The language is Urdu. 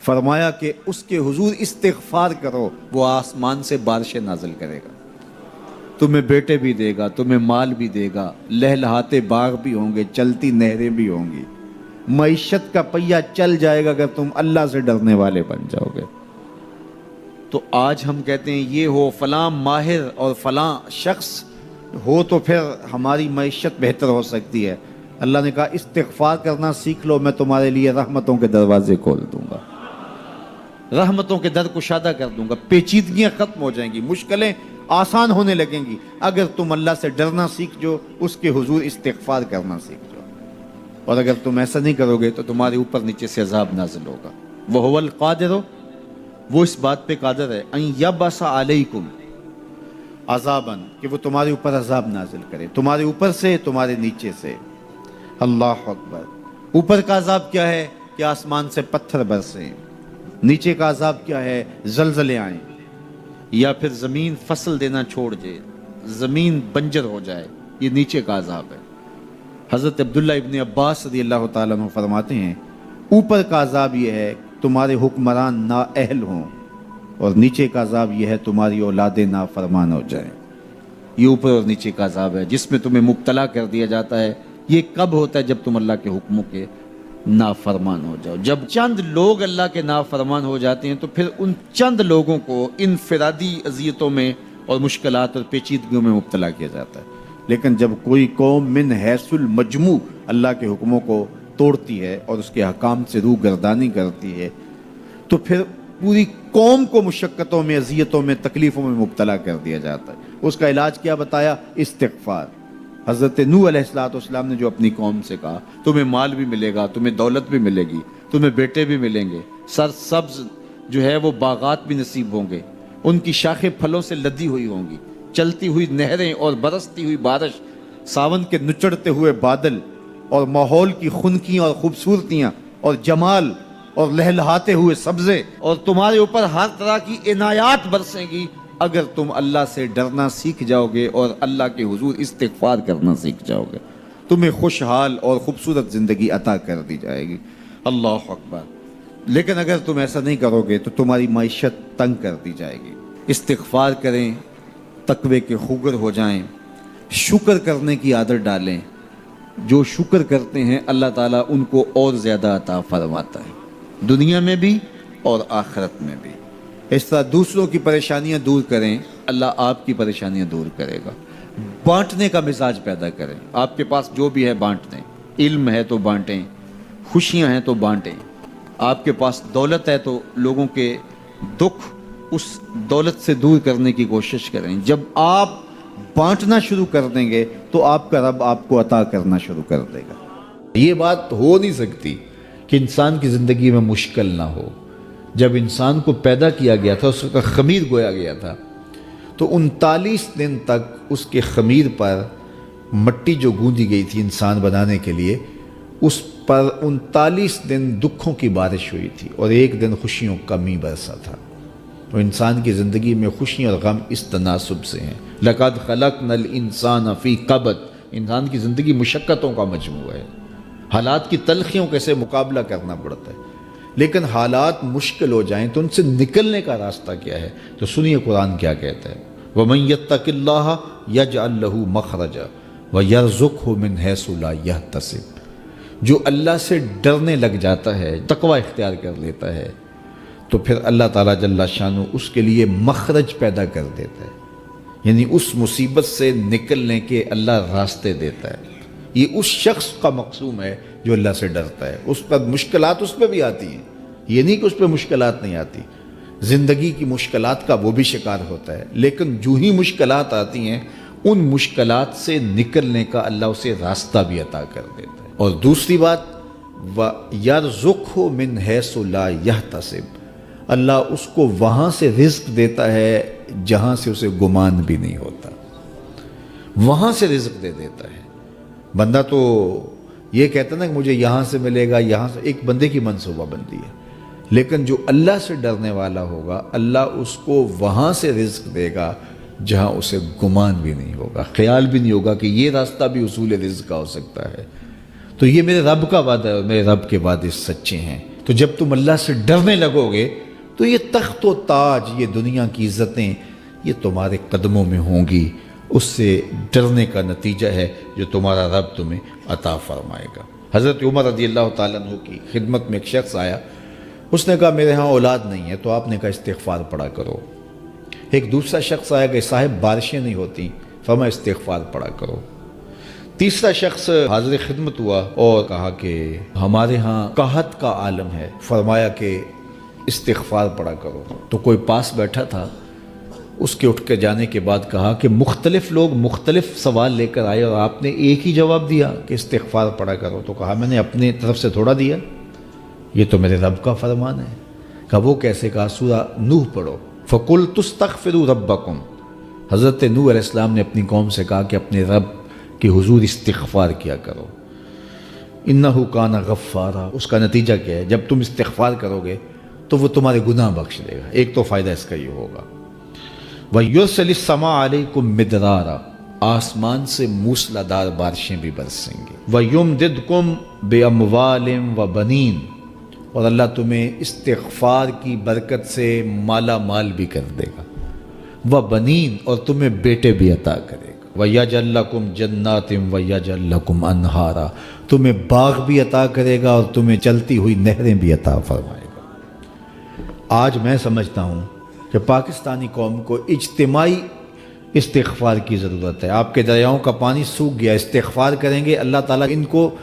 فرمایا کہ اس کے حضور استغفار کرو، وہ آسمان سے بارشیں نازل کرے گا، تمہیں بیٹے بھی دے گا، تمہیں مال بھی دے گا، لہلہاتے باغ بھی ہوں گے، چلتی نہریں بھی ہوں گی، معیشت کا پہیہ چل جائے گا اگر تم اللہ سے ڈرنے والے بن جاؤ گے۔ تو آج ہم کہتے ہیں یہ ہو فلاں ماہر اور فلاں شخص ہو تو پھر ہماری معیشت بہتر ہو سکتی ہے۔ اللہ نے کہا استغفار کرنا سیکھ لو، میں تمہارے لیے رحمتوں کے دروازے کھول دوں گا، رحمتوں کے در کشادہ کر دوں گا، پیچیدگیاں ختم ہو جائیں گی، مشکلیں آسان ہونے لگیں گی اگر تم اللہ سے ڈرنا سیکھ جو، اس کے حضور استغفار کرنا سیکھ جو۔ اور اگر تم ایسا نہیں کرو گے تو تمہارے اوپر نیچے سے عذاب نازل ہوگا۔ وَهُوَ الْقَادِرُ، وہ اس بات پہ قادر ہے، ان یبعث علیکم عذاباً، کہ وہ تمہارے اوپر عذاب نازل کرے، تمہارے اوپر سے، تمہارے نیچے سے۔ اللہ اکبر۔ اوپر کا عذاب کیا ہے کہ آسمان سے پتھر برسیں، نیچے کا عذاب کیا ہے زلزلے آئیں، یا پھر زمین فصل دینا چھوڑ دے، زمین بنجر ہو جائے، یہ نیچے کا عذاب ہے۔ حضرت عبداللہ ابن عباس رضی اللہ تعالیٰ عنہ فرماتے ہیں اوپر کا عذاب یہ ہے تمہارے حکمران نااہل ہوں، اور نیچے کا عذاب یہ ہے تمہاری اولادیں نافرمان ہو جائیں۔ یہ اوپر اور نیچے کا عذاب ہے جس میں تمہیں مبتلا کر دیا جاتا ہے۔ یہ کب ہوتا ہے؟ جب تم اللہ کے حکموں کے نافرمان ہو جاؤ۔ جب چند لوگ اللہ کے نافرمان ہو جاتے ہیں تو پھر ان چند لوگوں کو انفرادی اذیتوں میں اور مشکلات اور پیچیدگیوں میں مبتلا کیا جاتا ہے۔ لیکن جب کوئی قوم من حیث المجموع اللہ کے حکموں کو توڑتی ہے اور اس کے حکام سے روح گردانی کرتی ہے تو پھر پوری قوم کو مشقتوں میں، اذیتوں میں، تکلیفوں میں مبتلا کر دیا جاتا ہے۔ اس کا علاج کیا بتایا؟ استغفار۔ حضرت نوح علیہ السلام نے جو اپنی قوم سے کہا تمہیں مال بھی ملے گا، تمہیں دولت بھی ملے گی، تمہیں بیٹے بھی ملیں گے، سرسبز جو ہے وہ باغات بھی نصیب ہوں گے، ان کی شاخیں پھلوں سے لدی ہوئی ہوں گی، چلتی ہوئی نہریں اور برستی ہوئی بارش، ساون کے نچڑتے ہوئے بادل، اور ماحول کی خنکیاں اور خوبصورتیاں اور جمال اور لہلہاتے ہوئے سبزے، اور تمہارے اوپر ہر طرح کی عنایات برسیں گی اگر تم اللہ سے ڈرنا سیکھ جاؤ گے اور اللہ کے حضور استغفار کرنا سیکھ جاؤ گے، تمہیں خوشحال اور خوبصورت زندگی عطا کر دی جائے گی۔ اللہ اکبر۔ لیکن اگر تم ایسا نہیں کرو گے تو تمہاری معیشت تنگ کر دی جائے گی۔ استغفار کریں، تقوی کے خوگر ہو جائیں، شکر کرنے کی عادت ڈالیں۔ جو شکر کرتے ہیں اللہ تعالیٰ ان کو اور زیادہ عطا فرماتا ہے، دنیا میں بھی اور آخرت میں بھی۔ اس طرح دوسروں کی پریشانیاں دور کریں، اللہ آپ کی پریشانیاں دور کرے گا۔ بانٹنے کا مزاج پیدا کریں، آپ کے پاس جو بھی ہے بانٹ دیں، علم ہے تو بانٹیں، خوشیاں ہیں تو بانٹیں، آپ کے پاس دولت ہے تو لوگوں کے دکھ اس دولت سے دور کرنے کی کوشش کریں۔ جب آپ بانٹنا شروع کر دیں گے تو آپ کا رب آپ کو عطا کرنا شروع کر دے گا۔ یہ بات ہو نہیں سکتی کہ انسان کی زندگی میں مشکل نہ ہو۔ جب انسان کو پیدا کیا گیا تھا، اس کا خمیر گویا گیا تھا، تو 39 دن تک اس کے خمیر پر مٹی جو گوندی گئی تھی انسان بنانے کے لیے، اس پر 39 دن دکھوں کی بارش ہوئی تھی اور ایک دن خوشیوں کا می برسا تھا۔ تو انسان کی زندگی میں خوشیاں اور غم اس تناسب سے ہیں۔ لَقَدْ خَلَقْنَا الْإِنسَانَ فِي قَبْضٍ، انسان کی زندگی مشقتوں کا مجموعہ ہے، حالات کی تلخیوں کے سے مقابلہ کرنا پڑتا ہے۔ لیکن حالات مشکل ہو جائیں تو ان سے نکلنے کا راستہ کیا ہے؟ تو سنیے قرآن کیا کہتا ہے، وَمَن يَتَّقِ اللَّهَ يَجْعَلْ لَهُ مَخْرَجًا وَيَرْزُقْهُ مِنْ حَيْثُ لَا يَحْتَسِبُ، جو اللہ سے ڈرنے لگ جاتا ہے، تقوی اختیار کر لیتا ہے، تو پھر اللہ تعالیٰ جل شانہ اس کے لیے مخرج پیدا کر دیتا ہے، یعنی اس مصیبت سے نکلنے کے اللہ راستے دیتا ہے۔ یہ اس شخص کا مقصوم ہے جو اللہ سے ڈرتا ہے۔ اس پر مشکلات اس پہ بھی آتی ہیں، یہ نہیں کہ اس پہ مشکلات نہیں آتی، زندگی کی مشکلات کا وہ بھی شکار ہوتا ہے، لیکن جو ہی مشکلات آتی ہیں ان مشکلات سے نکلنے کا اللہ اسے راستہ بھی عطا کر دیتا ہے۔ اور دوسری بات، وَيَرْزُقْهُ مِنْ حَيْثُ لَا يَحْتَسِبُ، اللہ اس کو وہاں سے رزق دیتا ہے جہاں سے اسے گمان بھی نہیں ہوتا، وہاں سے رزق دے دیتا ہے۔ بندہ تو یہ کہتا نا کہ مجھے یہاں سے ملے گا، یہاں سے، ایک بندے کی منصوبہ بندی ہے، لیکن جو اللہ سے ڈرنے والا ہوگا اللہ اس کو وہاں سے رزق دے گا جہاں اسے گمان بھی نہیں ہوگا، خیال بھی نہیں ہوگا کہ یہ راستہ بھی حصول رزق کا ہو سکتا ہے۔ تو یہ میرے رب کا وعدہ ہے اور میرے رب کے وعدے سچے ہیں۔ تو جب تم اللہ سے ڈرنے لگو گے تو یہ تخت و تاج، یہ دنیا کی عزتیں، یہ تمہارے قدموں میں ہوں گی۔ اس سے ڈرنے کا نتیجہ ہے جو تمہارا رب تمہیں عطا فرمائے گا۔ حضرت عمر رضی اللہ تعالیٰ عنہ کی خدمت میں ایک شخص آیا، اس نے کہا میرے ہاں اولاد نہیں ہے، تو آپ نے کہا استغفار پڑھا کرو۔ ایک دوسرا شخص آیا کہ صاحب بارشیں نہیں ہوتی، فرمایا استغفار پڑھا کرو۔ تیسرا شخص حاضر خدمت ہوا اور کہا کہ ہمارے ہاں قحط کا عالم ہے، فرمایا کہ استغفار پڑھا کرو۔ تو کوئی پاس بیٹھا تھا، اس کے اٹھ کے جانے کے بعد کہا کہ مختلف لوگ مختلف سوال لے کر آئے اور آپ نے ایک ہی جواب دیا کہ استغفار پڑھا کرو۔ تو کہا میں نے اپنے طرف سے تھوڑا دیا، یہ تو میرے رب کا فرمان ہے۔ کہا وہ کیسے؟ کہا سورہ نوح پڑھو، فَقُلْتُ اسْتَغْفِرُوا رَبَّكُمْ۔ حضرت نوح علیہ السلام نے اپنی قوم سے کہا کہ اپنے رب کے حضور استغفار کیا کرو، اِنَّهُ كَانَ غَفَّارًا۔ اس کا نتیجہ کیا ہے؟ جب تم استغفار کرو گے تو وہ تمہارے گناہ بخش دے گا۔ ایک تو فائدہ اس کا یہ ہوگا، وَيُرْسِلِ السَّمَاءَ عَلَيْكُمْ مِدْرَارًا، آسمان سے موسلادھار بارشیں بھی برسیں گی، وَيُمْدِدْكُمْ بِأَمْوَالٍ وَبَنِينَ، اور اللہ تمہیں استغفار کی برکت سے مالا مال بھی کر دے گا، وَبَنِينَ، اور تمہیں بیٹے بھی عطا کرے گا، وَيَجْعَلْ لَكُمْ جَنَّاتٍ وَيَجْعَلْ لَكُمْ أَنْهَارًا، تمہیں باغ بھی عطا کرے گا اور تمہیں چلتی ہوئی نہریں بھی عطا فرمائے گا۔ آج میں سمجھتا ہوں کہ پاکستانی قوم کو اجتماعی استغفار کی ضرورت ہے۔ آپ کے دریاؤں کا پانی سوکھ گیا، استغفار کریں گے اللہ تعالیٰ ان کو